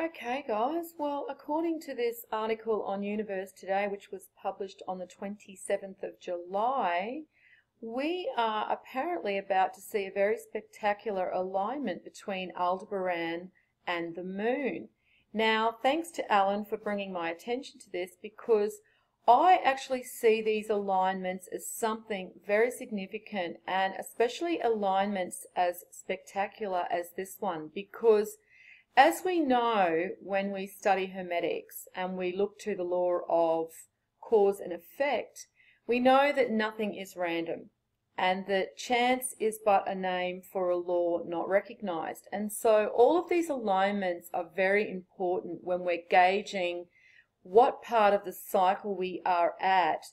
Okay, guys. Well, according to this article on Universe Today, which was published on the 27th of July, we are apparently about to see a very spectacular alignment between Aldebaran and the moon. Now, thanks to Alan for bringing my attention to this, because I actually see these alignments as something very significant, and especially alignments as spectacular as this one, because as we know, when we study Hermetics and we look to the law of cause and effect, we know that nothing is random and that chance is but a name for a law not recognized. And so all of these alignments are very important when we're gauging what part of the cycle we are at,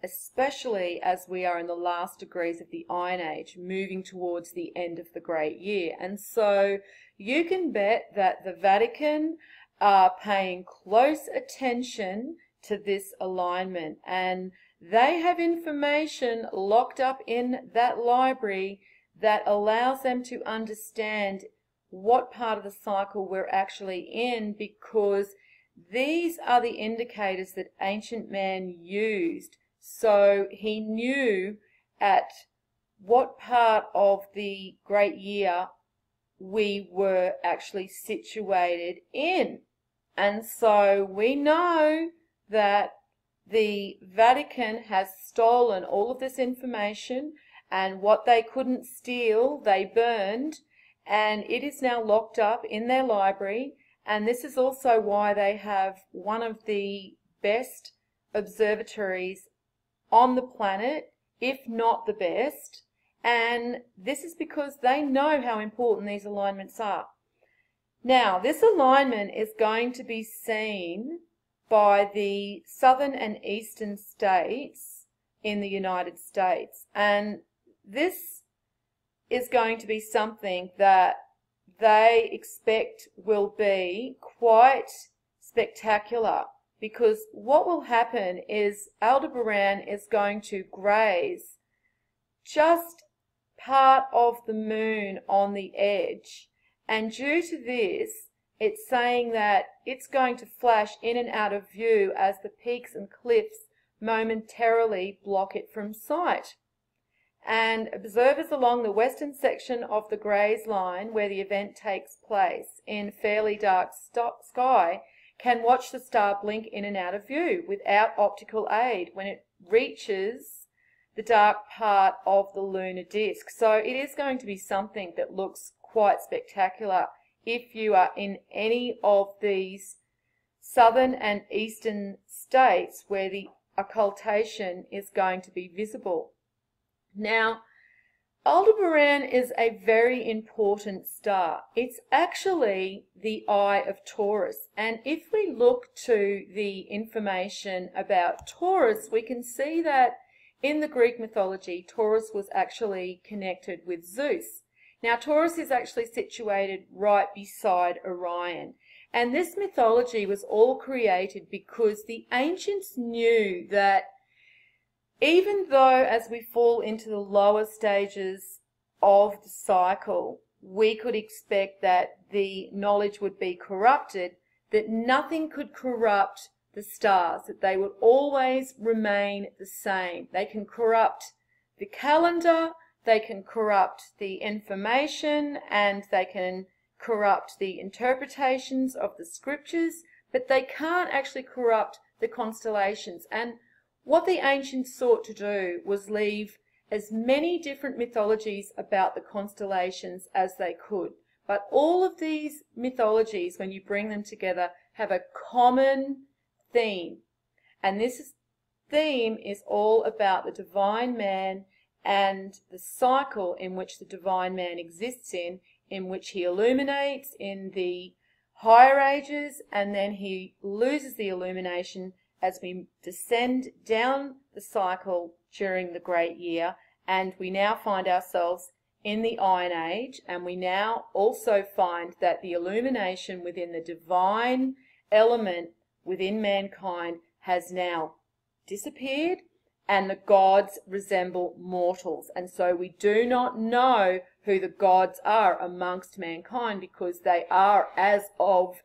especially as we are in the last degrees of the Iron Age, moving towards the end of the Great Year. And so you can bet that the Vatican are paying close attention to this alignment, and they have information locked up in that library that allows them to understand what part of the cycle we're actually in, because these are the indicators that ancient man used. So he knew at what part of the great year we were actually situated in. And so we know that the Vatican has stolen all of this information, and what they couldn't steal, they burned, and it is now locked up in their library. And this is also why they have one of the best observatories on the planet, if not the best. And this is because they know how important these alignments are. Now, this alignment is going to be seen by the southern and eastern states in the United States. And this is going to be something that they expect will be quite spectacular, because what will happen is Aldebaran is going to graze just part of the moon on the edge, and due to this, it's saying that it's going to flash in and out of view as the peaks and cliffs momentarily block it from sight. And observers along the western section of the graze line, where the event takes place in fairly dark sky, can watch the star blink in and out of view without optical aid when it reaches the dark part of the lunar disk. So it is going to be something that looks quite spectacular if you are in any of these southern and eastern states where the occultation is going to be visible. Now, Aldebaran is a very important star. It's actually the eye of Taurus. And if we look to the information about Taurus, we can see that in the Greek mythology, Taurus was actually connected with Zeus. Now, Taurus is actually situated right beside Orion. And this mythology was all created because the ancients knew that even though as we fall into the lower stages of the cycle, we could expect that the knowledge would be corrupted, that nothing could corrupt the stars, that they would always remain the same. They can corrupt the calendar, they can corrupt the information, and they can corrupt the interpretations of the scriptures, but they can't actually corrupt the constellations. And what the ancients sought to do was leave as many different mythologies about the constellations as they could. But all of these mythologies, when you bring them together, have a common theme. And this theme is all about the divine man and the cycle in which the divine man exists in which he illuminates in the higher ages, and then he loses the illumination as we descend down the cycle during the great year, and we now find ourselves in the Iron Age, and we now also find that the illumination within the divine element within mankind has now disappeared, and the gods resemble mortals. And so we do not know who the gods are amongst mankind, because they are, as of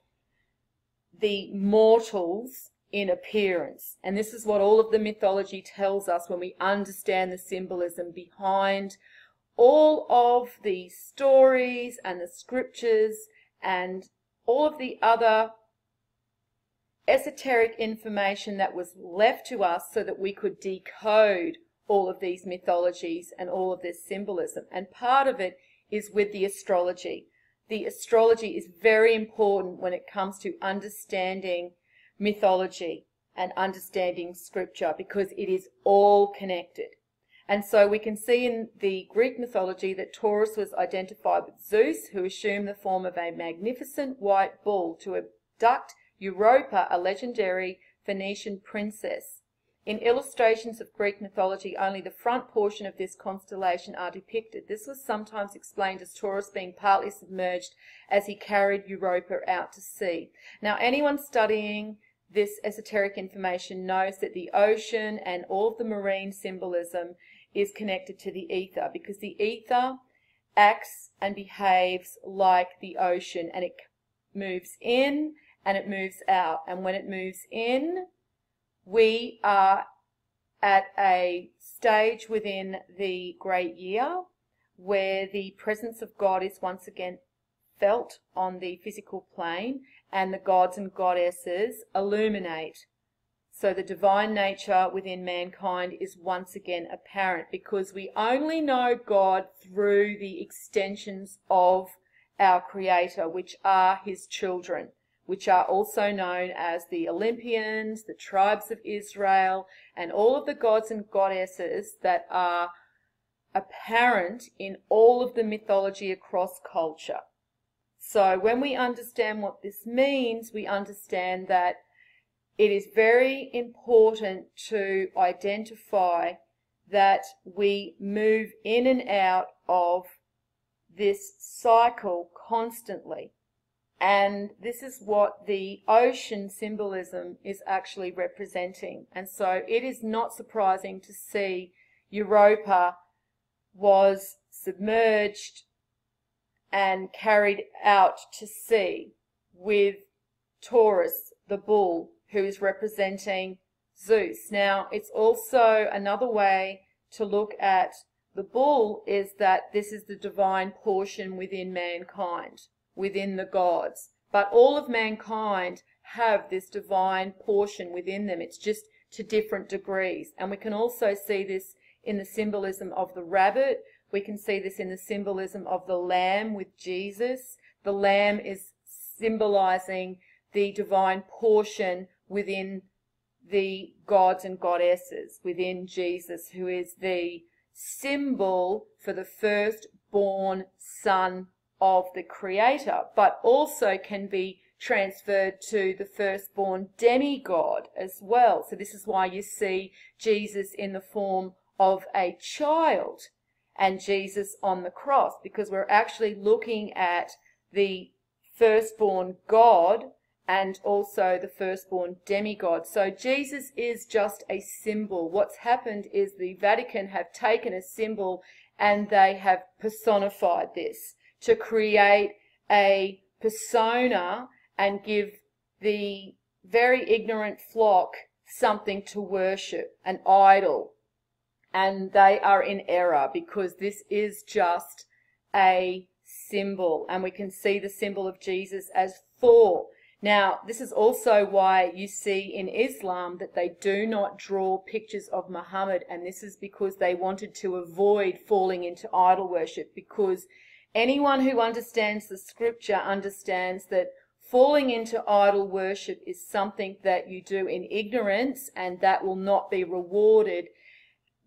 the mortals in appearance. And this is what all of the mythology tells us when we understand the symbolism behind all of the stories and the scriptures and all of the other esoteric information that was left to us so that we could decode all of these mythologies and all of this symbolism. And part of it is with the astrology. The astrology is very important when it comes to understanding mythology and understanding scripture, because it is all connected. And so we can see in the Greek mythology that Taurus was identified with Zeus, who assumed the form of a magnificent white bull to abduct Europa, a legendary Phoenician princess. In illustrations of Greek mythology, only the front portion of this constellation are depicted. This was sometimes explained as Taurus being partly submerged as he carried Europa out to sea. Now, anyone studying this esoteric information knows that the ocean and all of the marine symbolism is connected to the ether, because the ether acts and behaves like the ocean, and it moves in and it moves out. And when it moves in, we are at a stage within the great year where the presence of God is once again felt on the physical plane, and the gods and goddesses illuminate. So the divine nature within mankind is once again apparent, because we only know God through the extensions of our Creator, which are his children, which are also known as the Olympians, the tribes of Israel, and all of the gods and goddesses that are apparent in all of the mythology across culture. So when we understand what this means, we understand that it is very important to identify that we move in and out of this cycle constantly. And this is what the ocean symbolism is actually representing. And so it is not surprising to see Europa was submerged and carried out to sea with Taurus, the bull, who is representing Zeus. Now, it's also another way to look at the bull is that this is the divine portion within mankind, within the gods. But all of mankind have this divine portion within them. It's just to different degrees. And we can also see this in the symbolism of the rabbit. We can see this in the symbolism of the lamb with Jesus. The lamb is symbolizing the divine portion within the gods and goddesses, within Jesus, who is the symbol for the firstborn son of the Creator, but also can be transferred to the firstborn demigod as well. So this is why you see Jesus in the form of a child and Jesus on the cross, because we're actually looking at the firstborn God and also the firstborn demigod. So Jesus is just a symbol. What's happened is the Vatican have taken a symbol and they have personified this to create a persona and give the very ignorant flock something to worship, an idol. And they are in error, because this is just a symbol. And we can see the symbol of Jesus as Thor. Now, this is also why you see in Islam that they do not draw pictures of Muhammad, and this is because they wanted to avoid falling into idol worship, because anyone who understands the scripture understands that falling into idol worship is something that you do in ignorance, and that will not be rewarded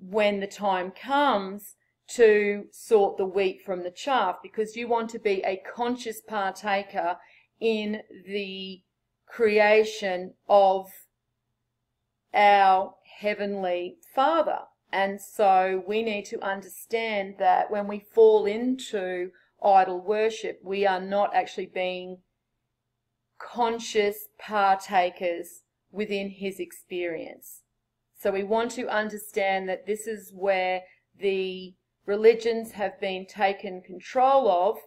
when the time comes to sort the wheat from the chaff, because you want to be a conscious partaker in the creation of our Heavenly Father. And so we need to understand that when we fall into idol worship, we are not actually being conscious partakers within his experience. So we want to understand that this is where the religions have been taken control of.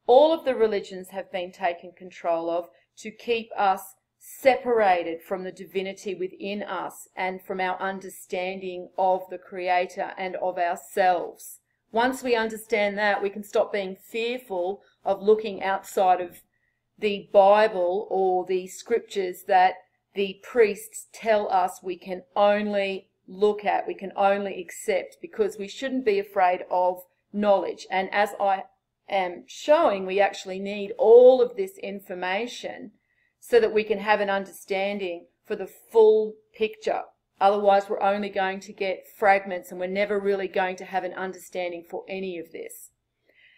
All of the religions have been taken control of to keep us separated from the divinity within us and from our understanding of the Creator and of ourselves. Once we understand that, we can stop being fearful of looking outside of the Bible or the scriptures that the priests tell us we can only look at, we can only accept, because we shouldn't be afraid of knowledge. And as I am showing, we actually need all of this information so that we can have an understanding for the full picture. Otherwise, we're only going to get fragments and we're never really going to have an understanding for any of this.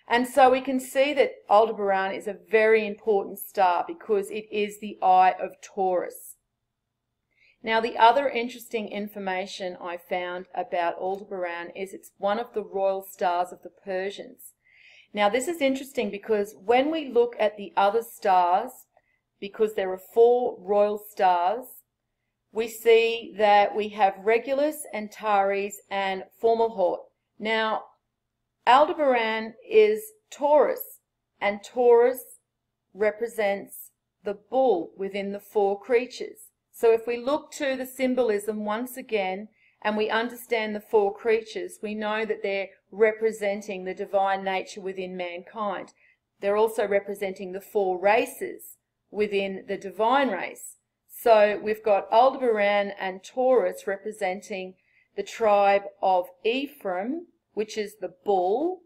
And so we can see that Aldebaran is a very important star because it is the eye of Taurus. Now, the other interesting information I found about Aldebaran is it's one of the royal stars of the Persians. Now, this is interesting because when we look at the other stars, because there are 4 royal stars, we see that we have Regulus, Antares, and Fomalhaut. Now, Aldebaran is Taurus, and Taurus represents the bull within the 4 creatures. So if we look to the symbolism once again, and we understand the 4 creatures, we know that they're representing the divine nature within mankind. They're also representing the 4 races within the divine race. So we've got Aldebaran and Taurus representing the tribe of Ephraim, which is the bull.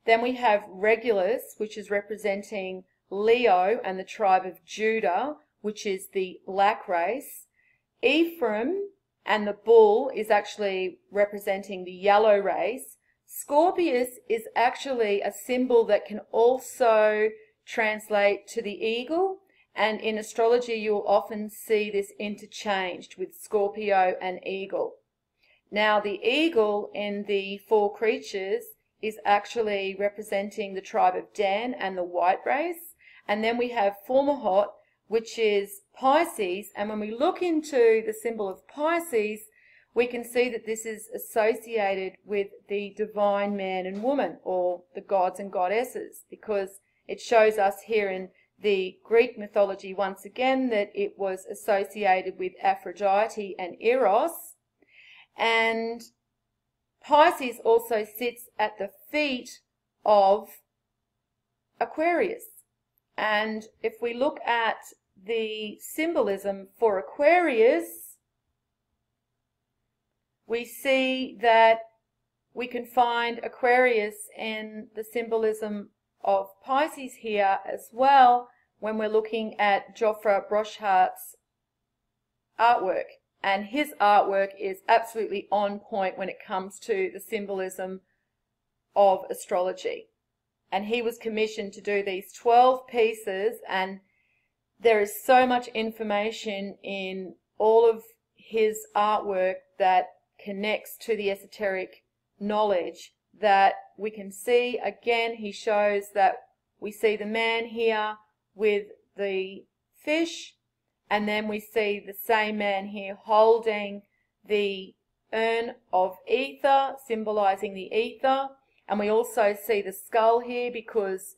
Then we have Regulus, which is representing Leo and the tribe of Judah, which is the black race. Ephraim and the bull is actually representing the yellow race. Scorpius is actually a symbol that can also translate to the eagle. And in astrology, you'll often see this interchanged with Scorpio and eagle. Now, the eagle in the 4 creatures is actually representing the tribe of Dan and the white race. And then we have Fomalhaut, which is Pisces. And when we look into the symbol of Pisces, we can see that this is associated with the divine man and woman, or the gods and goddesses, because it shows us here in the Greek mythology once again that it was associated with Aphrodite and Eros. And Pisces also sits at the feet of Aquarius. And if we look at the symbolism for Aquarius, we see that we can find Aquarius in the symbolism of Pisces here as well when we're looking at Jofre Brochardt's artwork. And his artwork is absolutely on point when it comes to the symbolism of astrology. And he was commissioned to do these 12 pieces, and there is so much information in all of his artwork that connects to the esoteric knowledge that we can see. Again, he shows that we see the man here with the fish, and then we see the same man here holding the urn of ether, symbolizing the ether. And we also see the skull here because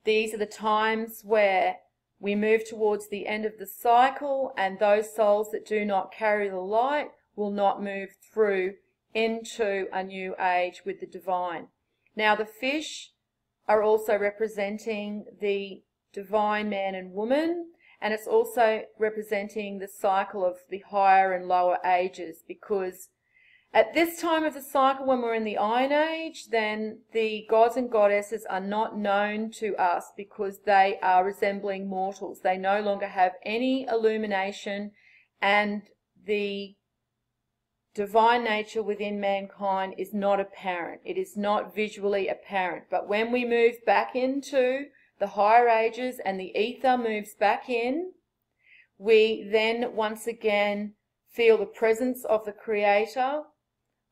these are the times where we move towards the end of the cycle, and those souls that do not carry the light will not move through into a new age with the divine. Now, the fish are also representing the divine man and woman, and it's also representing the cycle of the higher and lower ages, because at this time of the cycle, when we're in the Iron Age, then the gods and goddesses are not known to us because they are resembling mortals. They no longer have any illumination, and the divine nature within mankind is not apparent. It is not visually apparent. But when we move back into the higher ages and the ether moves back in, we then once again feel the presence of the Creator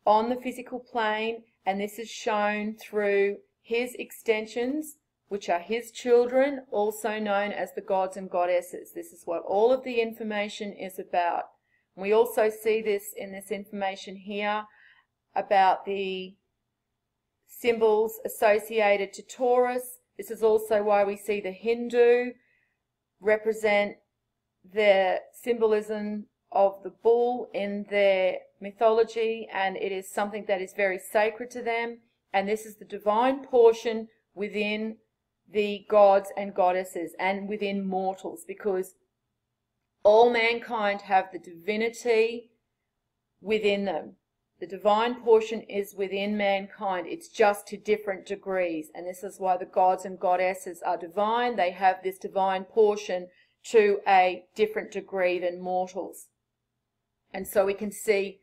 on the physical plane, and this is shown through his extensions, which are his children, also known as the gods and goddesses. This is what all of the information is about. We also see this in this information here about the symbols associated to Taurus. This is also why we see the Hindu represent the symbolism of the bull in their mythology, and it is something that is very sacred to them, and this is the divine portion within the gods and goddesses and within mortals, because all mankind have the divinity within them. The divine portion is within mankind. It's just to different degrees, and this is why the gods and goddesses are divine. They have this divine portion to a different degree than mortals. And so we can see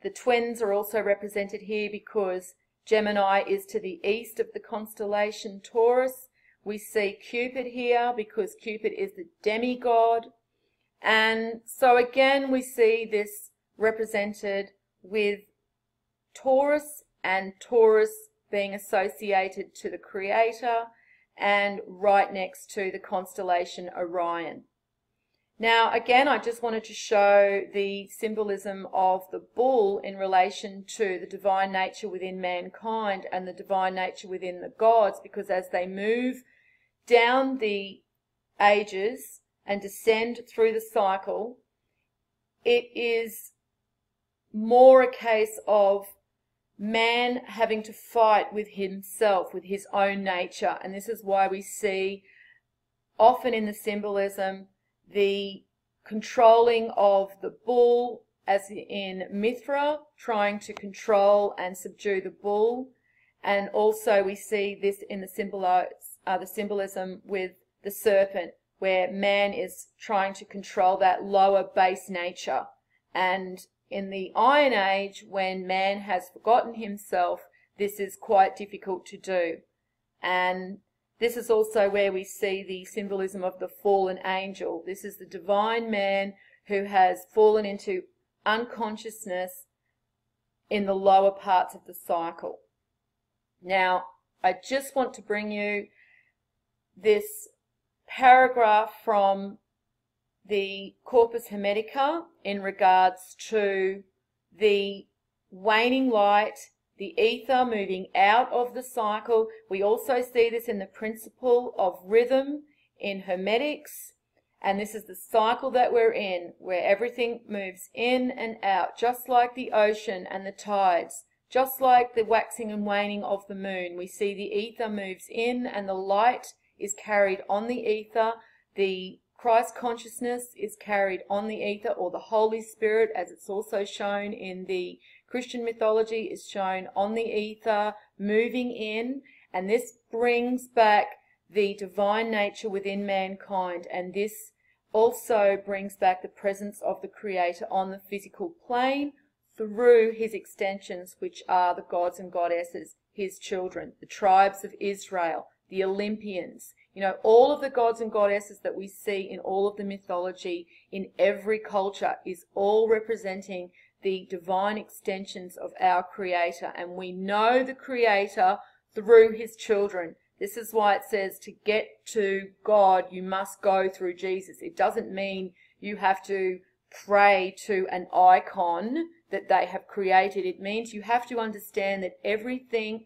the twins are also represented here because Gemini is to the east of the constellation Taurus. We see Cupid here because Cupid is the demigod. And so again we see this represented with Taurus, and Taurus being associated to the Creator and right next to the constellation Orion. Now again, I just wanted to show the symbolism of the bull in relation to the divine nature within mankind and the divine nature within the gods, because as they move down the ages and descend through the cycle, it is more a case of man having to fight with himself, with his own nature. And this is why we see often in the symbolism the controlling of the bull, as in Mithra, trying to control and subdue the bull. And also we see this in the symbolism with the serpent, where man is trying to control that lower base nature. And in the Iron Age, when man has forgotten himself, this is quite difficult to do. And this is also where we see the symbolism of the fallen angel. This is the divine man who has fallen into unconsciousness in the lower parts of the cycle. Now, I just want to bring you this paragraph from the Corpus Hermetica in regards to the waning light, the ether moving out of the cycle. We also see this in the principle of rhythm in Hermetics, and this is the cycle that we're in, where everything moves in and out, just like the ocean and the tides, just like the waxing and waning of the moon. We see the ether moves in and the light is carried on the ether. The Christ consciousness is carried on the ether, or the Holy Spirit, as it's also shown in the Christian mythology, is shown on the ether, moving in, and this brings back the divine nature within mankind, and this also brings back the presence of the Creator on the physical plane through his extensions, which are the gods and goddesses, his children, the tribes of Israel, the Olympians. You know, all of the gods and goddesses that we see in all of the mythology in every culture is all representing the divine extensions of our Creator. And we know the Creator through his children. This is why it says to get to God, you must go through Jesus. It doesn't mean you have to pray to an icon that they have created. It means you have to understand that everything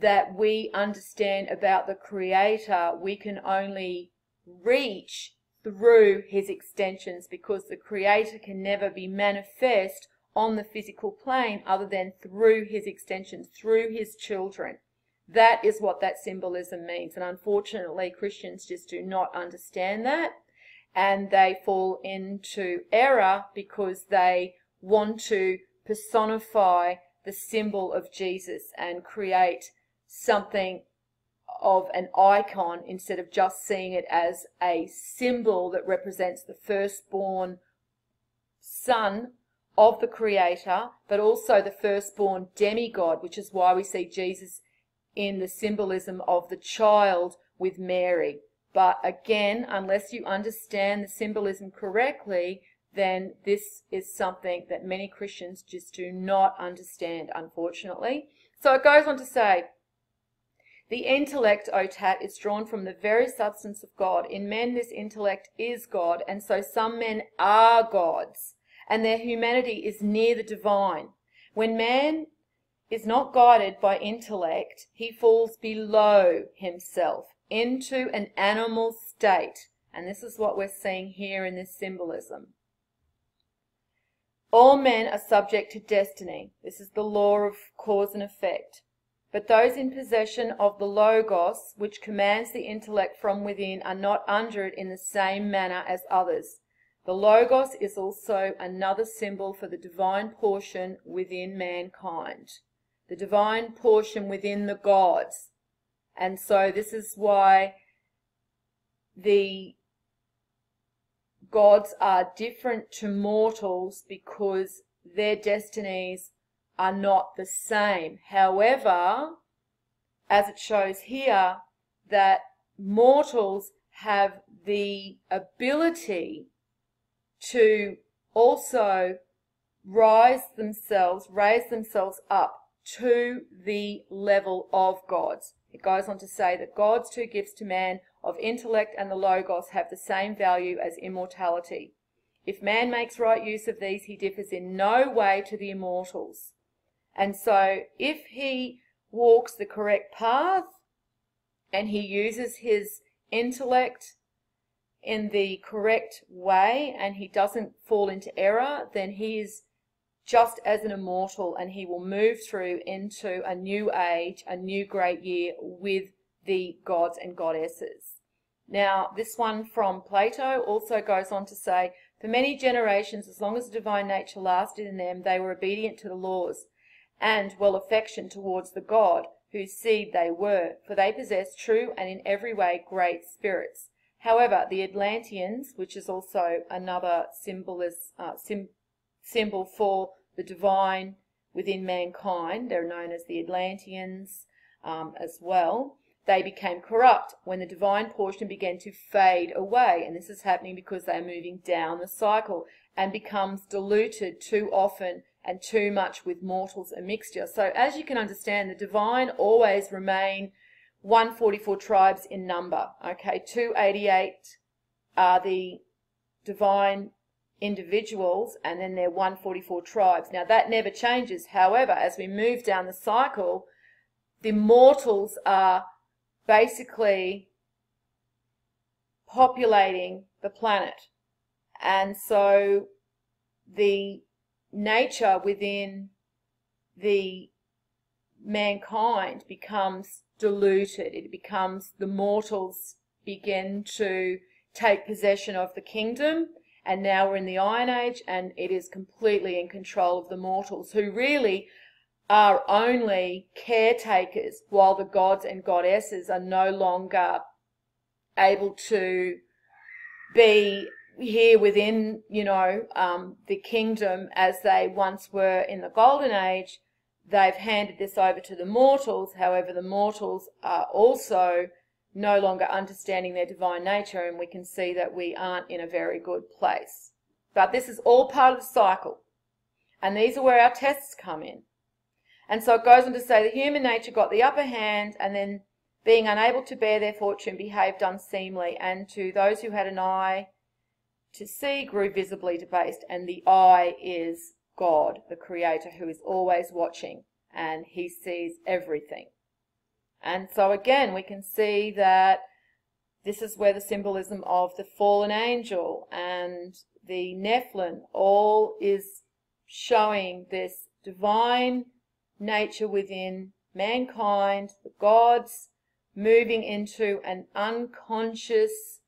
that we understand about the Creator, we can only reach through his extensions, because the Creator can never be manifest on the physical plane other than through his extensions, through his children. That is what that symbolism means. And unfortunately, Christians just do not understand that, and they fall into error because they want to personify the symbol of Jesus and create something of an icon instead of just seeing it as a symbol that represents the firstborn son of the Creator, but also the firstborn demigod, which is why we see Jesus in the symbolism of the child with Mary. But again, unless you understand the symbolism correctly, then this is something that many Christians just do not understand, unfortunately. So it goes on to say, the intellect, O Tat, is drawn from the very substance of God. In men, this intellect is God, and so some men are gods, and their humanity is near the divine. When man is not guided by intellect, he falls below himself into an animal state, And this is what we're seeing here in this symbolism. All men are subject to destiny. This is the law of cause and effect. But those in possession of the Logos, which commands the intellect from within, are not under it in the same manner as others. The Logos is also another symbol for the divine portion within mankind, the divine portion within the gods. And so this is why the gods are different to mortals, because their destinies are not the same. However, as it shows here, that mortals have the ability to also raise themselves up to the level of gods. It goes on to say that God's two gifts to man of intellect and the Logos have the same value as immortality. If man makes right use of these, he differs in no way to the immortals. And so if he walks the correct path and he uses his intellect in the correct way and he doesn't fall into error, then he is just as an immortal, and he will move through into a new age, a new great year with the gods and goddesses. Now, this one from Plato also goes on to say, for many generations, as long as the divine nature lasted in them, they were obedient to the laws and well affectioned towards the God whose seed they were, for they possessed true and in every way great spirits. However, the Atlanteans, which is also another symbol for the divine within mankind, they're known as the Atlanteans as well, they became corrupt when the divine portion began to fade away. And this is happening because they are moving down the cycle and becomes diluted too often and too much with mortals a mixture. So as you can understand, the divine always remain 144 tribes in number. Okay, 288 are the divine individuals, and then there are 144 tribes. Now that never changes. However, as we move down the cycle, the mortals are basically populating the planet. And so the nature within the mankind becomes diluted. It becomes, the mortals begin to take possession of the kingdom, and now we're in the Iron Age, and it is completely in control of the mortals, who really are only caretakers, while the gods and goddesses are no longer able to be here within, the kingdom as they once were in the Golden Age. They've handed this over to the mortals. However, the mortals are also no longer understanding their divine nature, and we can see that we aren't in a very good place. But this is all part of the cycle, and these are where our tests come in. And so it goes on to say that human nature got the upper hand, and then being unable to bear their fortune behaved unseemly, and to those who had an eye to see grew visibly debased. And the eye is God, the Creator, who is always watching, and he sees everything. And so again, we can see that this is where the symbolism of the fallen angel and the Nephilim all is showing this divine nature within mankind, the gods moving into an unconscious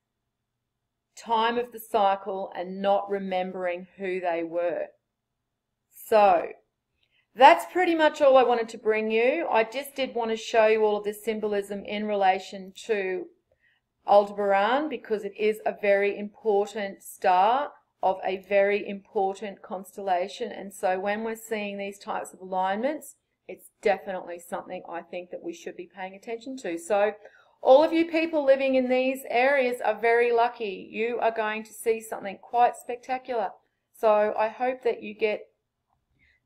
time of the cycle and not remembering who they were. So that's pretty much all I wanted to bring you. I just did want to show you all of this symbolism in relation to Aldebaran, because it is a very important star of a very important constellation. And so when we're seeing these types of alignments, it's definitely something I think that we should be paying attention to. So all of you people living in these areas are very lucky. You are going to see something quite spectacular. So I hope that you get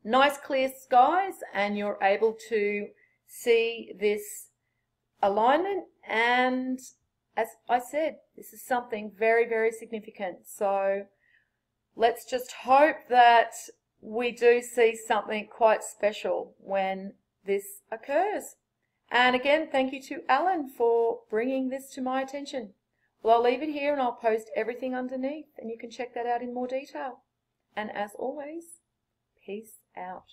nice clear skies and you're able to see this alignment. And as I said, this is something very, very significant. So let's just hope that we do see something quite special when this occurs. And again, thank you to Alan for bringing this to my attention. Well, I'll leave it here and I'll post everything underneath and you can check that out in more detail. And as always, peace out.